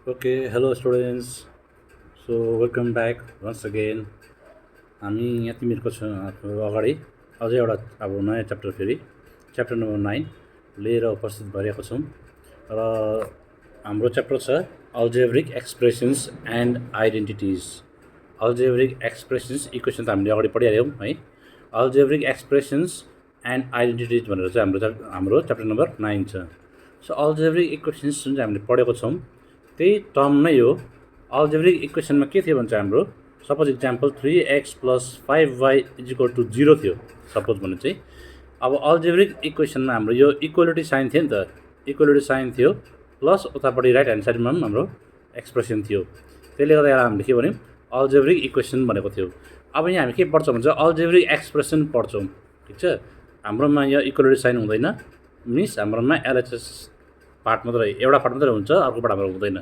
Okay, hello students. So welcome back once again. हामी यहाँ तिमीहरूको अगाडि अझै एउटा अब नयाँ च्याप्टर फेरि च्याप्टर नम्बर 9 लिएर उपस्थित भइरहेको छौँ र हाम्रो च्याप्टर छ algebraic expressions and identities. Algebraic expressions equation त हामीले अगाडि पढिहाल्यौँ है। अल्जेब्रिक एक्सप्रेसन्स एन्ड आइडेन्टिटिज भनेर चाहिँ हाम्रो च्याप्टर नम्बर 9 छ। सो अल्जेब्रिक इक्वेसन्स जुन चाहिँ हामीले पढेको छौँ त्यही टर्म नै हो। अल्जेब्रिक इक्वेसनमा के थियो भने चाहिँ हाम्रो सपोज इक्जाम्पल 3x + 5y = 0 थियो सपोज भने चाहिँ। अब अल्जेब्रिक इक्वेसनमा हाम्रो यो इक्वालिटी साइन थियो नि त, इक्वालिटी साइन थियो प्लस उतापट्टि राइट ह्यान्ड साइडमा पनि हाम्रो एक्सप्रेसन थियो। त्यसले गर्दा यहाँ हामीले के भन्यौँ अल्जेब्रिक इक्वेसन भनेको थियो। अब यहाँ हामी के पढ्छौँ भने चाहिँ अल्जेब्रिक एक्सप्रेसन पढ्छौँ, ठिक छ। हाम्रोमा यहाँ इक्वालिटी साइन हुँदैन, मिन्स हाम्रोमा एलएचएस पार्ट मात्रै एउटा पार्ट मात्रै हुन्छ, अर्को पार्ट हाम्रो हुँदैन,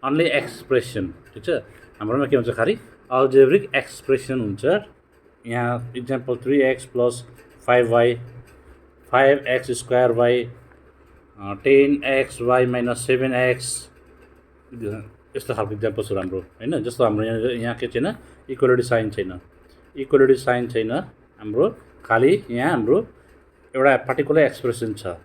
अन्ली एक्सप्रेसन, ठिक छ। हाम्रोमा के हुन्छ खालि अल्जेब्रिक एक्सप्रेसन हुन्छ। यहाँ example 3x + 5y 5x² y 10xy - 7x यस्तो खालको इक्जाम्पल्सहरू हाम्रो होइन। जस्तो हाम्रो यहाँ के छैन, इक्वालिटी साइन छैन, इक्वालिटी साइन छैन हाम्रो, खालि यहाँ हाम्रो एउटा पार्टिकुलर एक्सप्रेसन छ।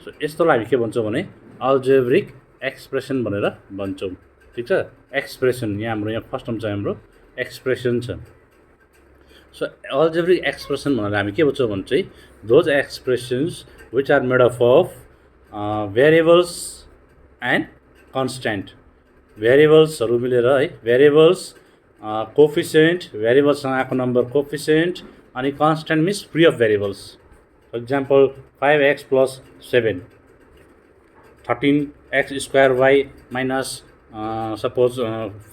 सो यस्तोलाई हामी के भन्छौँ भने अल्जेब्रिक एक्सप्रेसन भनेर भन्छौँ, ठिक छ। एक्सप्रेसन यहाँ फर्स्ट टर्म चाहिँ हाम्रो एक्सप्रेसन छ। सो अल्जेब्रिक एक्सप्रेसन भनेर हामी के भन्छौँ भने चाहिँ those expressions which are made up of variables and constant. भेरिएबल्सहरू मिलेर है, भेरिएबल्स कोफिसिएन्ट, भेरिएबल्ससँग आएको नम्बर कोफिसिएन्ट, अनि constant means free of variables. For example 5x + 7 13x² y - suppose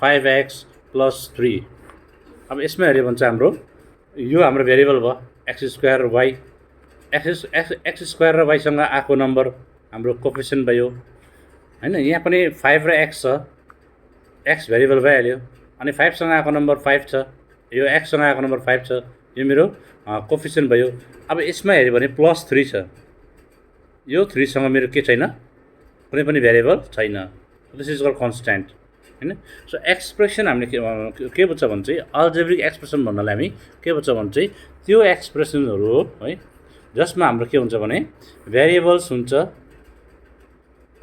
5x + 3। अब यसमा हेऱ्यो भने चाहिँ हाम्रो यो हाम्रो भेरिएबल भयो x² y, x² र yसँग आएको नम्बर हाम्रो कोफिसिएन्ट भयो होइन। यहाँ पनि 5 र x छ, x भेरिएबल भइहाल्यो, अनि 5सँग आएको नम्बर 5 छ, यो x सँग आएको नम्बर 5 छ, यो मेरो कोफिसिएन्ट भयो। अब यसमा हेऱ्यो भने +3 छ, यो 3सँग मेरो के छैन, कुनै पनि भेरिएबल छैन, दिस इज कल्ड कन्स्ट्यान्ट होइन। सो एक्सप्रेसन हामीले के बुझ्छ भने चाहिँ अल्जेब्रिक एक्सप्रेसन भन्नाले हामी के बुझ्छ भने चाहिँ त्यो एक्सप्रेसनहरू हो है जसमा हाम्रो के हुन्छ भने भेरिएबल्स हुन्छ,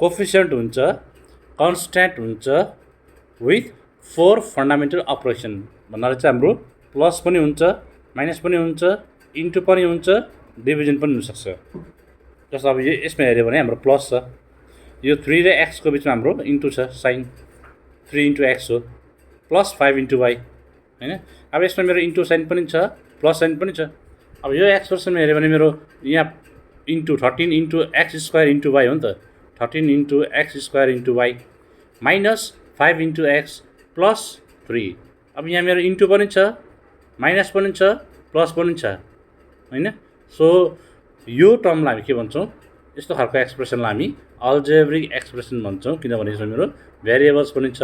कोफिसिएन्ट हुन्छ, कन्स्ट्यान्ट हुन्छ, विथ 4 फन्डामेन्टल अपरेसन भन्नाले चाहिँ हाम्रो प्लस पनि हुन्छ, माइनस पनि हुन्छ, इन्टु पनि हुन्छ, डिभिजन पनि हुनसक्छ। जस्तो अब यसमा हेऱ्यो भने हाम्रो प्लस छ, यो 3 र x को बिचमा हाम्रो इन्टु छ, साइन 3 × x हो, प्लस 5 × y होइन। अब यसमा मेरो इन्टु साइन पनि छ, प्लस साइन पनि छ। अब यो एक्सप्रेसनमा हेऱ्यो भने मेरो यहाँ इन्टु 13 × x² × y हो नि त, 13 × x² × y minus 5 × x plus 3। अब यहाँ मेरो इन्टु पनि छ, माइनस पनि छ, प्लस पनि छ होइन। सो यो टर्मलाई हामी के भन्छौँ, यस्तो खालको एक्सप्रेसनलाई हामी अल्जेब्रिक एक्सप्रेसन भन्छौँ, किनभने यसमा मेरो भेरिएबल्स पनि छ,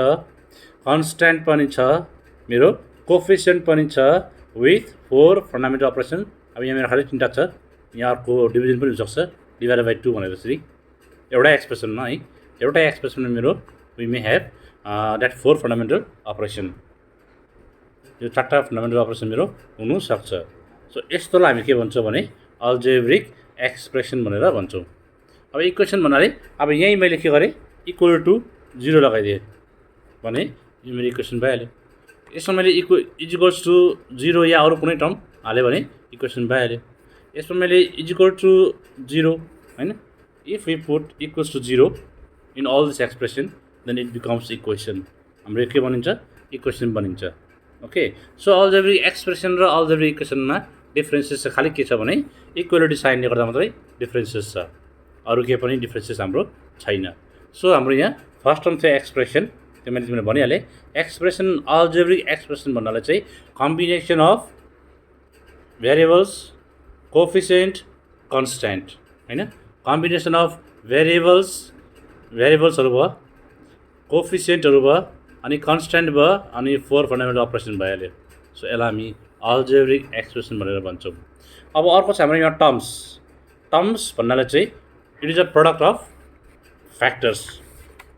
कन्स्ट्यान्ट पनि छ, मेरो कोफिसिएन्ट पनि छ, विथ 4 फन्डामेन्टल अपरेसन। अब यहाँ मेरो खालि 3टा छ, यहाँ अर्को डिभिजन पनि हुनसक्छ, /2 भनेर यसरी एउटै एक्सप्रेसनमा है, एउटै एक्सप्रेसनमा मेरो we may have that 4 fundamental operation, यो 4टा फन्डामेन्टल अपरेसन मेरो हुनसक्छ। सो यस्तोलाई हामी के भन्छौँ भने अल्जेब्रिक एक्सप्रेसन भनेर भन्छौँ। अब इक्वेसन भन्नाले अब यहीँ मैले के गरेँ =0 लगाइदिएँ भने यो मेरो इक्वेसन भइहाल्यो। यसमा मैले =0 या अरू कुनै टर्म हाल्यो भने इक्वेसन भइहाल्यो। यसमा मैले =0 होइन, if we put =0 in all this expression then it becomes equation, हाम्रो के बनिन्छ, इक्वेसन बनिन्छ। ओके, सो अल्जेब्रिक एक्सप्रेसन र अल्जेब्रिक इक्वेसनमा डिफ्रेन्सेस चाहिँ खालि के छ भने इक्वालिटी साइनले गर्दा मात्रै डिफ्रेन्सेस छ, अरू केही पनि डिफ्रेन्सेस हाम्रो छैन। सो हाम्रो यहाँ फर्स्ट टर्म थियो एक्सप्रेसन, त्यो मैले तिमीलाई भनिहालेँ। एक्सप्रेसन अल्जेब्रिक एक्सप्रेसन भन्नाले चाहिँ combination of variables, coefficient, constant होइन। कम्बिनेसन अफ भेरिएबल्सहरू भयो, कोफिसिएन्टहरू भयो, अनि कन्स्ट्यान्ट भयो, अनि 4 फन्डामेन्टल अपरेसन भइहाल्यो। सो यसलाई हामी अल्जेब्रिक एक्सप्रेसन भनेर भन्छौँ। अब अर्को छ हाम्रो यहाँ टर्म्स भन्नाले चाहिँ it is a product of factors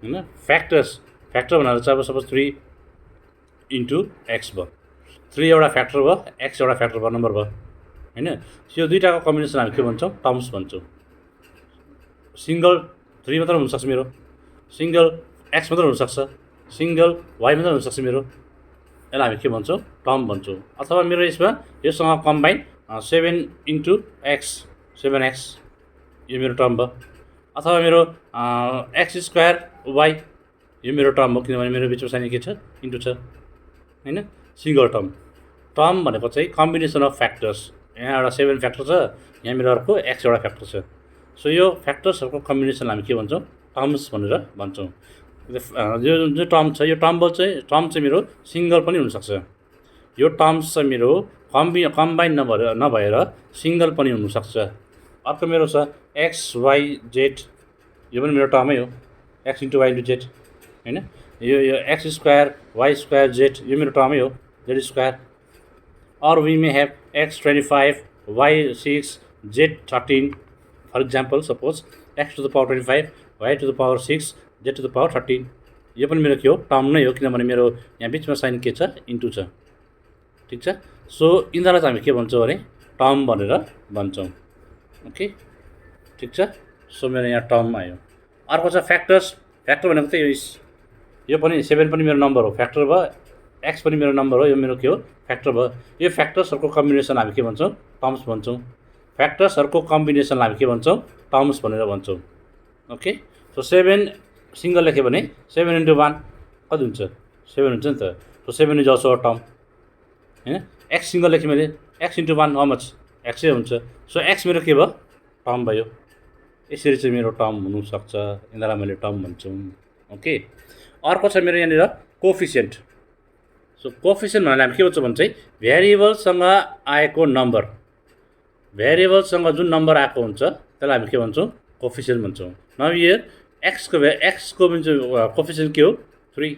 होइन। फ्याक्टर्स फ्याक्टर भनेर चाहिँ अब सपोज 3 इन्टु एक्स भयो, 3 एउटा फ्याक्टर भयो, एक्स एउटा फ्याक्टर भयो, नम्बर भयो होइन। यो दुईटाको कम्बिनेसन हामी के भन्छौँ, टर्म्स भन्छौँ। सिङ्गल 3 मात्र हुनसक्छ मेरो, सिङ्गल एक्स मात्र हुनसक्छ, सिङ्गल वाइ मात्र हुनसक्छ मेरो, यसलाई हामी के भन्छौँ, टर्म भन्छौँ। अथवा मेरो यसमा योसँग कम्बाइन 7 इन्टु एक्स 7x यो मेरो टर्म भयो, अथवा मेरो एक्स स्क्वायर वाइ यो मेरो टर्म हो, किनभने मेरो बिचमा साइन के छ, इन्टु छ होइन। सिङ्गल टर्म, टर्म भनेको चाहिँ कम्बिनेसन अफ फ्याक्टर्स। यहाँ एउटा 7 फ्याक्टर छ, यहाँ मेरो अर्को एक्स एउटा फ्याक्टर छ। सो यो फ्याक्टर्सहरूको कम्बिनेसनलाई हामी के भन्छौँ, टर्म्स भनेर भन्छौँ। यो जुन टर्म छ, यो टर्म चाहिँ मेरो सिङ्गल पनि हुनसक्छ। यो टर्म्स चाहिँ मेरो कम्बाइन नभएर सिङ्गल पनि हुनसक्छ। अर्को मेरो छ एक्स वाइ जेड, यो पनि मेरो टर्मै हो, X into Y into Z होइन। यो X square Y square Z यो मेरो टर्मै हो, Z square. Or we may have X 25 Y 6 Z 13 for example. Suppose X to the power 25 Y to the power 6 Z to the power 13 यो पनि मेरो के हो, टर्म नै हो, किनभने मेरो यहाँ बिचमा साइन के छ, इन्टु छ। ठिक छ। सो यिनीहरूलाई चाहिँ हामी के भन्छौँ भने टर्म भनेर भन्छौँ। ओके ठिक छ। सो मेरो यहाँ टर्म आयो। अर्को छ फ्याक्टर्स। फ्याक्टर भनेको चाहिँ यो पनि 7 पनि मेरो नम्बर हो, फ्याक्टर भयो, एक्स पनि मेरो नम्बर हो, यो मेरो के हो, फ्याक्टर भयो। यो फ्याक्टर्सहरूको कम्बिनेसन हामी के भन्छौँ, टर्म्स भन्छौँ। फ्याक्टर्सहरूको कम्बिनेसनलाई हामी के भन्छौँ, टर्म्स भनेर भन्छौँ। ओके। सो 7 सिङ्गल लेख्यो भने 7 इन्टु 1 कति हुन्छ, 7 हुन्छ नि त। So 7 is also a term होइन। एक्स सिङ्गल लेख्यो भने एक्स इन्टु 1 हाउ मच, एक्सै हुन्छ। सो एक्स मेरो के भयो, टर्म भयो। यसरी चाहिँ मेरो टर्म हुनसक्छ, यिनीहरूलाई मैले टर्म भन्छु। ओके। अर्को छ मेरो यहाँनिर कोफिसियन्ट। सो कोफिसियन्ट भन्नाले हामी के भन्छौँ भने चाहिँ भेरिएबलसँग आएको नम्बर, भेरिएबलसँग जुन नम्बर आएको हुन्छ त्यसलाई हामी के भन्छौँ, कोफिसियन्ट भन्छौँ। नाउ हियर एक्सको कोफिसियन्ट के हो, 3।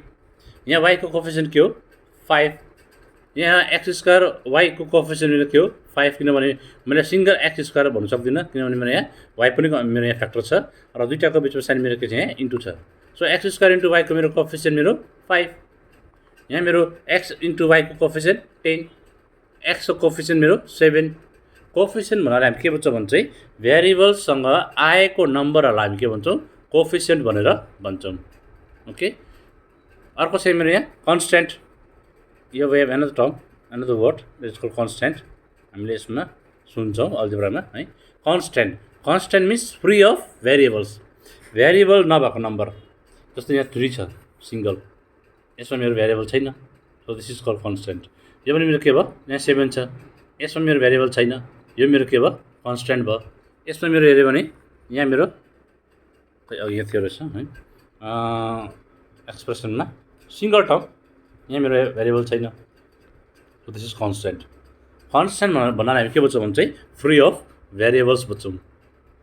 यहाँ वाइको कोफिसियन्ट के हो, 5। यहाँ एक्स स्क्वायर वाइको कोफिसियन्ट के हो, 5, किनभने मैले सिङ्गल एक्स स्क्वायर भन्नु सक्दिनँ, किनभने मेरो यहाँ वाइ पनि मेरो यहाँ फ्याक्टर छ र दुईटाको बिचमा साइन मेरो के छ, यहाँ इन्टु छ। सो एक्स स्क्वायर इन्टु वाइको मेरो कोफिसियन्ट मेरो 5। यहाँ मेरो एक्स इन्टु वाइको कोफिसियन्ट 10, एक्सको कोफिसियन्ट मेरो 7। कोफिसियन्ट भन्नाले हामी के भन्छौँ भने चाहिँ भेरिएबलसँग आएको नम्बरहरूलाई हामी के भन्छौँ, कोफिसियन्ट भनेर भन्छौँ। ओके। अर्को चाहिँ मेरो यहाँ कन्स्ट्यान्ट। यो वे another term, another word is called constant. हामीले यसमा सुन्छौँ अल्जेब्रामा है। Constant, constant means free of variables, variable नभएको नम्बर। जस्तै यहाँ 3 छ सिङ्गल, यसमा मेरो भेरिएबल छैन, so this is called constant. यो पनि मेरो के भयो, यहाँ 7 छ, यसमा मेरो भेरिएबल छैन, यो मेरो के भयो, कन्स्ट्यान्ट भयो। यसमा मेरो हेऱ्यो भने यहाँ मेरो यहाँ थियो रहेछ है एक्सप्रेसनमा सिङ्गल टर्म, यहाँ मेरो भेरिएबल छैन, so this is constant. Constant भन्नाले हामी के भन्छौँ भने चाहिँ फ्री अफ भेरिएबल्स भन्छौँ।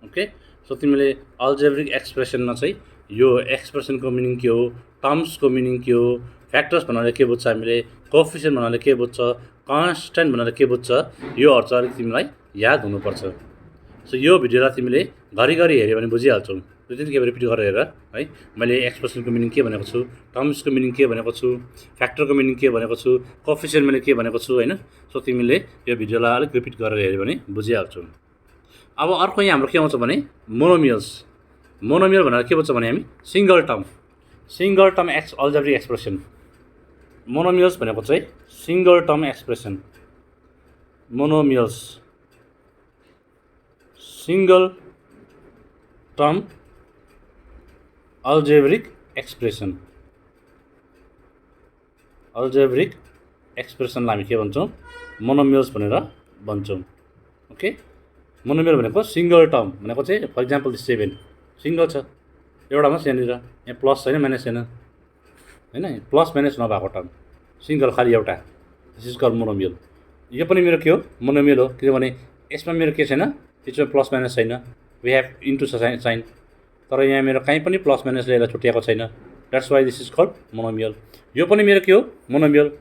ओके। सो तिमीले अल्जेब्रिक एक्सप्रेसनमा चाहिँ यो एक्सप्रेसनको मिनिङ के हो, टर्म्सको मिनिङ के हो, फ्याक्टर्स भन्नाले के बुझ्छ हामीले, कोफिसियन्ट भन्नाले के बुझ्छ, कन्स्ट्यान्ट भन्नाले के बुझ्छ, यो अर्थ अलिक तिमीलाई याद हुनुपर्छ। सो यो भिडियोलाई तिमीले घरिघरि हेऱ्यो भने बुझिहाल्छौ, दुई-तिन खेप रिपिट गरेर है। मैले एक्सप्रेसनको मिनिङ के भनेको छु, टर्म्सको मिनिङ के भनेको छु, फ्याक्टरको मिनिङ के भनेको छु, कोफिसियन्ट मैले के भनेको छु होइन। सो तिमीले यो भिडियोलाई अलिक रिपिट गरेर हेऱ्यो भने बुझिहाल्छौ। अब अर्को यहाँ हाम्रो के आउँछ भने मोनोमियल्स। मोनोमियल भनेर के भन्छ भने हामी single term, single term algebraic expression. Monomials भनेको चाहिँ single term expression. Monomials single term algebraic expression. Algebraic एक्सप्रेसनलाई हामी के भन्छौँ, मोनोमियल्स भनेर भन्छौँ। ओके। मोनोमियल भनेको सिङ्गल टर्म भनेको चाहिँ फर इक्जाम्पल 7 सिङ्गल छ, एउटामा यहाँनिर, यहाँ प्लस छैन माइनस छैन होइन, प्लस माइनस नभएको टर्म, सिङ्गल खालि एउटा, दिस इज कल्ड मोनोमियल। यो पनि मेरो के हो, मोनोमियल हो, किनभने यसमा मेरो के छैन, बिचमा प्लस माइनस छैन, वी हेभ इन्टु छ साइन, तर यहाँ मेरो कहीँ पनि प्लस माइनसले यसलाई छुट्याएको छैन, that's why this is called monomial. यो पनि मेरो के हो, मोनोमियल,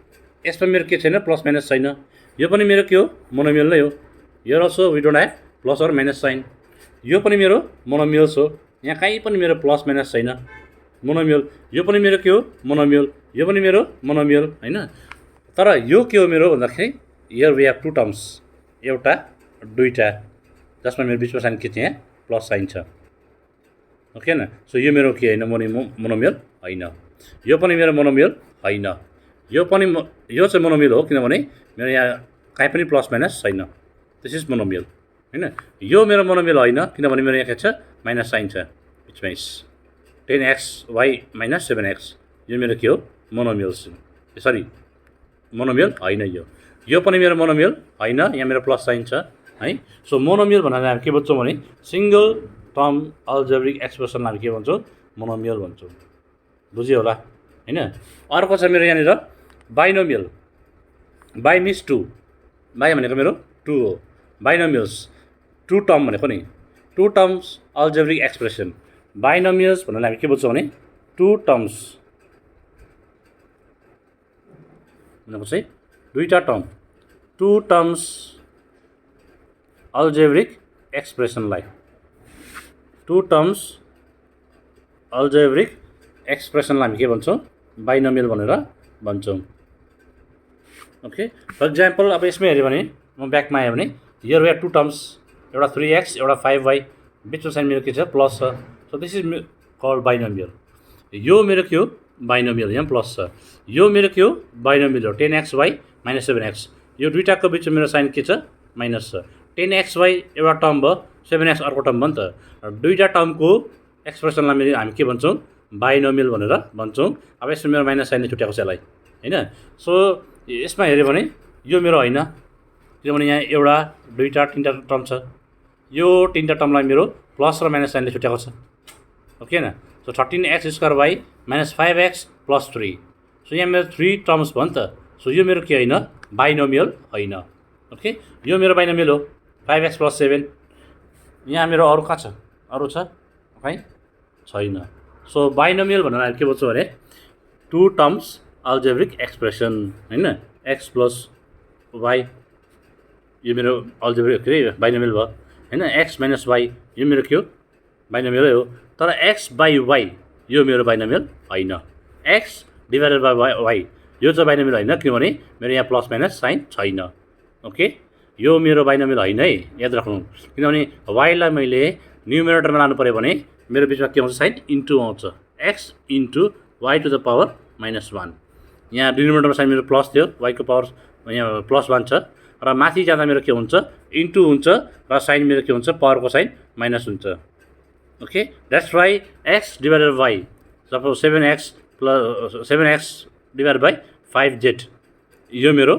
यसमा मेरो के छैन, प्लस माइनस छैन, यो पनि मेरो के हो, मोनोमियल नै हो। यो also we don't have plus or minus sign, यो पनि मेरो मोनोमियल्स हो, यहाँ कहीँ पनि मेरो प्लस माइनस छैन, मोनोमियल। यो पनि मेरो के हो मोनोमियल, यो पनि मेरो मोनोमियल हैन। तर यो के हो मेरो भन्दाखेरि here we have two terms, एउटा दुईटा, जसमा मेरो बिचमा साइन के छ यहाँ प्लस साइन छ। ओके न। सो यो मेरो के होइन मोनोमियल होइन। यो पनि मेरो मोनोमियल होइन। यो पनि यो चाहिँ मोनोमियल हो किनभने मेरो यहाँ कहीँ पनि प्लस माइनस छैन। दिस इज मोनोमियल हैन। यो मेरो मोनोमियल होइन किनभने मेरो यहाँ के छ माइनस साइन छ बिचमा। 10xy माइनस 7x यो मेरो के हो मोनोमियल, सरी मोनोमियल होइन। यो पनि मेरो मोनोमियल होइन, यहाँ मेरो प्लस साइन छ है। सो मोनोमियल भनेर हामी के भन्छौँ भने सिङ्गल टर्म अल्जेब्रिक एक्सप्रेसनलाई हामी के भन्छौँ मोनोमियल भन्छौँ। बुझ्यो होला हैन। अर्को छ मेरो यहाँनिर binomial. Bi means two, bi भनेको मेरो टू हो। बाइनोमियल्स टू टर्म भनेको नि two terms algebraic expression. Binomials भन्नाले हामी के बुझ्छौँ भने टू टर्म्स भनेको चाहिँ दुईटा टर्म, टू टर्म्स अल्जेब्रिक एक्सप्रेसनलाई टू टर्म्स अल्जेब्रिक एक्सप्रेसनलाई हामी के भन्छौँ बाइनोमियल भनेर भन्छौँ। ओके, फर इक्जाम्पल अब यसमै हेऱ्यो भने म ब्याकमा आयो भने here we have two terms, एउटा 3x एउटा 5y, बिचमा साइन मेरो के छ प्लस छ। So this is called binomial. यो मेरो के हो बाइनोमियल, यहाँ प्लस छ। यो मेरो के हो बाइनोमियल हो 10xy माइनस 7x। यो दुईटाको बिचमा मेरो साइन के छ माइनस छ। 10xy एउटा टर्म भयो, 7x अर्को टर्म भयो नि त। दुईटा टर्मको एक्सप्रेसनलाई मेरो हामी के भन्छौँ बाइनोमियल भनेर भन्छौँ। अब यसमा मेरो माइनस साइनले छुट्याएको छ यसलाई हैन। सो यसमा हेऱ्यो भने यो मेरो होइन किनभने यहाँ एउटा दुईटा तिनवटा टर्म छ। यो तिनवटा टर्मलाई मेरो प्लस र माइनस साइनले छुट्याएको छ। ओके न। So 13x² minus 5x plus 3। So यहाँ मेरो 3 टर्म्स भयो नि त। सो यो मेरो के होइन बाइनोमियल होइन। ओके, यो मेरो बाइनोमियल हो 5x प्लस 7। यहाँ मेरो अरू कहाँ छ, अरू छ कहीँ छैन। सो बाइनोमियल भनेर हामी के भन्छौँ भने टू टर्म्स अल्जेब्रिक एक्सप्रेसन हैन। x प्लस y यो मेरो अल्जेब्रिक के अरे बाइनोमियल भयो हैन। x माइनस y यो मेरो के हो बाइनोमियलै हो। तर x बाई y यो मेरो बाइनोमियल होइन। x डिभाइडेड बाई y यो चाहिँ बाइनोमियल होइन किनभने मेरो यहाँ प्लस माइनस साइन छैन। ओके, यो मेरो बाइनोमियल होइन है, याद राख्नु। किनभने y लाई मैले न्युमेरेटरमा लानु पऱ्यो भने मेरो बिचमा के आउँछ साइन इन्टु आउँछ, x into y to the power minus 1। यहाँ डिनोमिनेटरमा साइन मेरो प्लस थियो, y को पावर यहाँ प्लस 1 छ र माथि जाँदा मेरो के हुन्छ इन्टु हुन्छ र साइन मेरो के हुन्छ पावरको साइन माइनस हुन्छ। Okay, that's why x divided by suppose 7x divided by 5z यो मेरो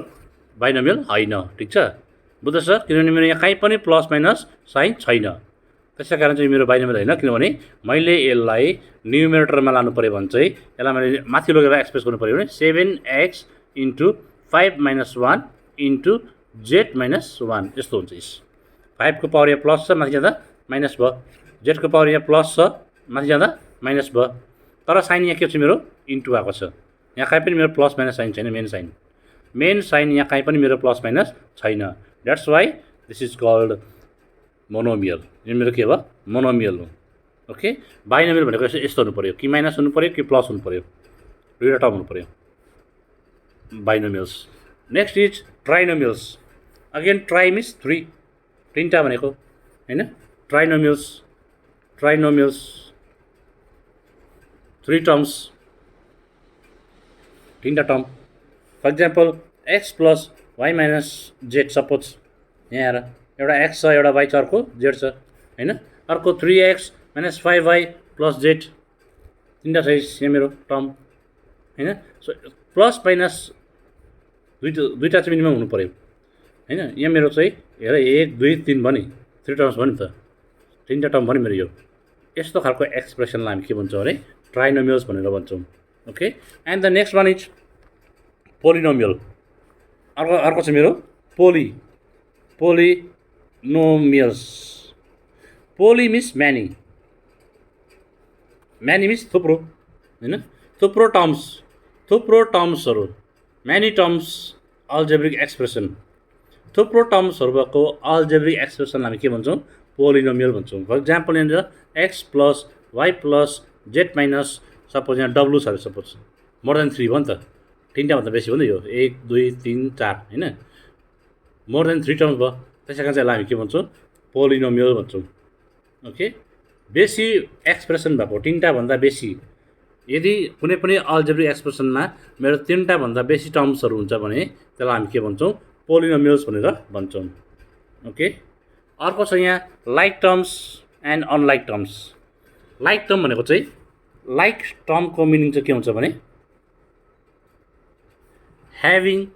बाइनोमियल होइन। ठिक छ, बुझ्दैछ? किनभने मेरो यहाँ कहीँ पनि प्लस माइनस साइन छैन, त्यसै कारण चाहिँ मेरो बाइनोमियल होइन। किनभने मैले यसलाई न्युमेरेटरमा लानु पऱ्यो भने चाहिँ यसलाई मैले माथि लगेर एक्सप्रेस गर्नु पऱ्यो भने 7x into 5 minus 1 into z minus 1 यस्तो हुन्छ। 5 को पावर यहाँ प्लस छ, माथि जाँदा माइनस भयो। z को पावर यहाँ प्लस छ, माथि जाँदा माइनस भयो। तर साइन यहाँ के छ मेरो इन्टु आएको छ। यहाँ कहीँ पनि मेरो प्लस माइनस साइन छैन। मेन साइन यहाँ कहीँ पनि मेरो प्लस माइनस छैन। That's why this is called monomial. यो मेरो के भयो मोनोमियल हो। ओके, बाइनोमियल भनेको यस्तो हुनु पऱ्यो, कि माइनस हुनु पऱ्यो कि प्लस हुनु पऱ्यो, दुईवटा टर्म हुनु पऱ्यो binomials. Next is trinomials. Again tri means 3, तिनवटा भनेको हैन। ट्राइनोमियल्स 3 टर्म्स, तिनवटा term. For example x plus y minus z suppose यहाँ आएर एउटा x छ, एउटा y छ, अर्को z छ हैन। अर्को 3x minus 5y plus z, तिनवटा छ यहाँ मेरो टर्म हैन। सो प्लस माइनस दुईवटा चाहिँ मिनिमम हुनु पऱ्यो हैन। यहाँ मेरो चाहिँ हेर 1 2 3 भयो नि, 3 टर्म्स भयो नि त, तिनवटा टर्म भयो नि मेरो। यो यस्तो खालको एक्सप्रेसनलाई हामी के भन्छौँ भने ट्राइनोमियल्स भनेर भन्छौँ। Okay, and the next one is polynomial. अर्को चाहिँ मेरो पोलिनोमियल्स। पोली मिन्स म्यानी, म्यानी मिन्स थुप्रो हैन। थुप्रो टर्म्सहरू, म्यानी टर्म्स अल्जेब्रिक एक्सप्रेसन। थुप्रो टर्म्सहरू भएको अल्जेब्रिक एक्सप्रेसनलाई हामी के भन्छौँ पोलिनोमियल भन्छौँ। फर इक्जाम्पल यहाँनिर x plus y plus z minus suppose यहाँ डब्लु छ अरे सपोज मोर देन 3 भयो नि त, 3टा भन्दा बेसी हो नि यो 1 2 3 4 हैन, मोर देन 3 टर्म्स भयो, त्यसै कारण चाहिँ हामी के भन्छौँ पोलिनोमियल भन्छौँ। ओके, बेसी एक्सप्रेसन भएको 3टा भन्दा बेसी, यदि कुनै पनि अल्जेब्रिक एक्सप्रेसनमा मेरो 3टा भन्दा बेसी टर्म्सहरू हुन्छ भने त्यसलाई हामी के भन्छौँ पोलिनोमियल्स भनेर भन्छौँ। ओके, अर्को छ यहाँ like terms and unlike terms. Like term भनेको चाहिँ लाइक टर्मको मिनिङ चाहिँ के हुन्छ भने having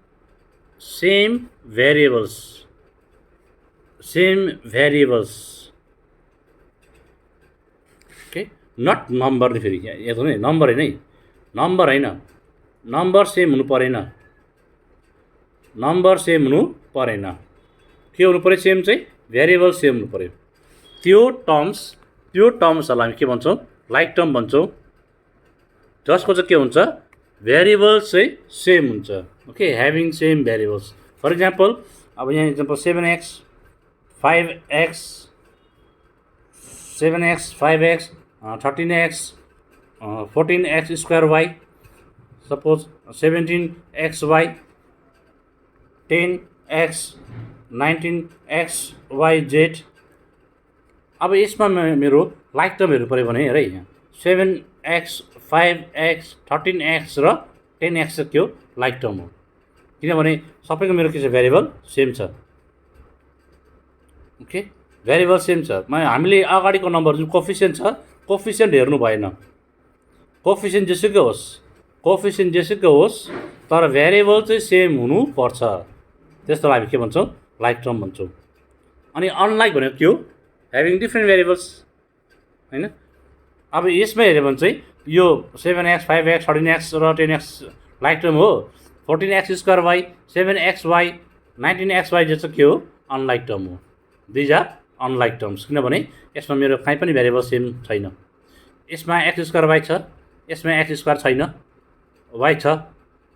same variables okay, not number नि फेरि हेर्नु नि नम्बर होइन है, नम्बर होइन, नम्बर सेम हुनु परेन, नम्बर सेम हुनु परेन, के हुनु पऱ्यो सेम चाहिँ भेरिएबल सेम हुनु पऱ्यो। त्यो टर्म्सहरूलाई हामी के भन्छौँ लाइक टर्म भन्छौँ, जसको चाहिँ के हुन्छ भेरिएबल्स चाहिँ सेम हुन्छ। Okay, having same variables. For example अब यहाँ example 7x 5x 13x 14x square y, suppose 17xy 10x 19xyz। अब यसमा मेरो लाइक टर्महरू पऱ्यो भने हेर यहाँ 7x 5x 13x र 10x के हो लाइक टर्म हो, किनभने सबैको मेरो के छ भेरिएबल सेम छ। ओके, भेरिएबल सेम छ, हामीले अगाडिको नम्बर जुन कोफिसियन्ट छ कोफिसियन्ट हेर्नु भएन, कोफिसियन्ट जेसुकै होस् तर भेरिएबल चाहिँ सेम हुनुपर्छ, त्यस्तोलाई हामी के भन्छौँ लाइक टर्म भन्छौँ। अनि अनलाइक भनेको के हो ह्याभिङ डिफ्रेन्ट भेरिएबल्स हैन। अब यसमा हेऱ्यो भने चाहिँ यो 7x 5x 13x र 10x लाइक टर्म हो, 14x square y 7xy 19xy चाहिँ के हो अनलाइक टर्म हो। दिज आर अनलाइक टर्म्स, किनभने यसमा मेरो कहीँ पनि भेरिएबल सेम छैन, यसमा x स्क्वायर y छ, यसमा x स्क्वायर छैन y छ,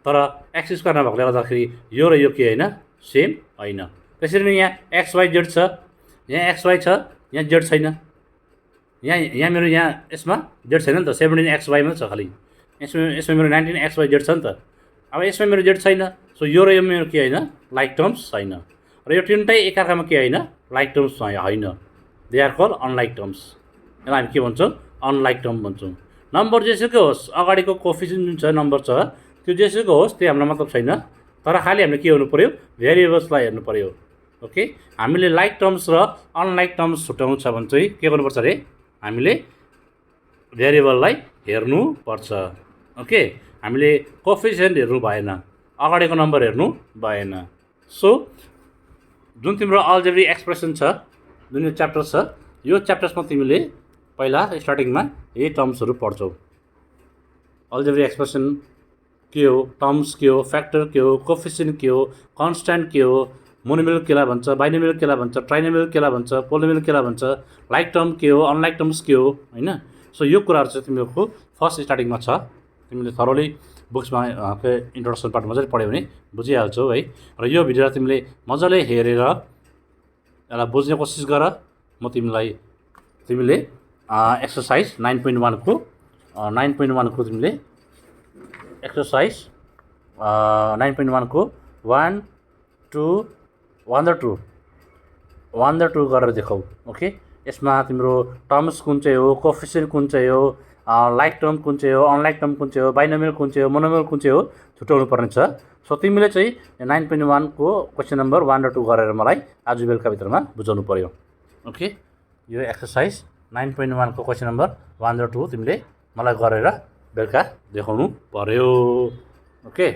तर x स्क्वायर नभएकोले गर्दाखेरि यो र यो के होइन सेम होइन। त्यसरी नै यहाँ xyz छ, यहाँ xy छ, यहाँ z छैन, यहाँ मेरो यहाँ यसमा z छैन नि त, 17xy मात्र छ खालि, यसमा मेरो 19xyz छ नि त। अब यसमा मेरो z छैन, सो यो र यो मेरो के होइन लाइक टर्म्स छैन, र यो तिनटै एकअर्कामा के होइन लाइक टर्म्स होइन, they are call unlike terms. यसलाई हामी के भन्छौँ अनलाइक टर्म भन्छौँ। नम्बर जेसुकै होस्, अगाडिको कोफिसियन्ट जुन छ नम्बर छ त्यो जेसुकै होस् त्यो हाम्रो मतलब छैन, तर खालि हामीले के हेर्नु पऱ्यो भेरिएबल्सलाई हेर्नु पऱ्यो। ओके, हामीले लाइक टर्म्स र अनलाइक टर्म्स छुट्याउनु छ भने चाहिँ के गर्नुपर्छ अरे हामीले भेरिएबललाई हेर्नुपर्छ। ओके, हामीले कोफिसियन्ट हेर्नु भएन, अगाडिको नम्बर हेर्नु भएन। सो जुन तिम्रो अल्जेब्रिक एक्सप्रेसन छ, जुन यो च्याप्टर छ, यो च्याप्टर्समा तिमीले पहिला स्टार्टिङमा यही टर्म्सहरू पढ्छौ, अल्जेब्रिक एक्सप्रेसन के हो, टर्म्स के हो, फ्याक्टर के हो, कोफिसियन्ट के हो, कन्स्ट्यान्ट के हो, मोनोमियल केलाई भन्छ, बाइनोमियल केलाई भन्छ, ट्राइनोमियल केलाई भन्छ, पोलिनोमियल केलाई भन्छ, लाइक टर्म के हो, अनलाइक टर्म्स के हो हैन। सो यो कुराहरू चाहिँ तिमीहरूको फर्स्ट स्टार्टिङमा छ, तिमीले थरोली बुक्समा इन्ट्रोडक्सन पार्ट मजाले पढ्यो भने बुझिहाल्छौ है। र यो भिडियोलाई तिमीले मजाले हेरेर यसलाई बुझ्ने कोसिस गर। म तिमीले एक्सर्साइज 9.1 को तिमीले एक्सर्साइज 9.1 को 1 2 गरेर देखाऊ। ओके, यसमा तिम्रो टर्म्स कुन चाहिँ हो, कोफिसियन्ट कुन चाहिँ हो, लाइक टर्म कुन चाहिँ हो, अनलाइक टर्म कुन चाहिँ हो, बाइनोमियल कुन चाहिँ हो, मोनोमियल कुन चाहिँ हो छुट्याउनु पर्ने छ। सो तिमीले चाहिँ 9.1 को क्वेसन नम्बर 1 र 2 गरेर मलाई आज बेलुका भित्रमा बुझाउनु पर्यो। ओके, यो एक्सर्साइज 9.1 को क्वेसन नम्बर 1 र 2 तिमीले मलाई गरेर बेलुका देखाउनु पर्यो। ओके।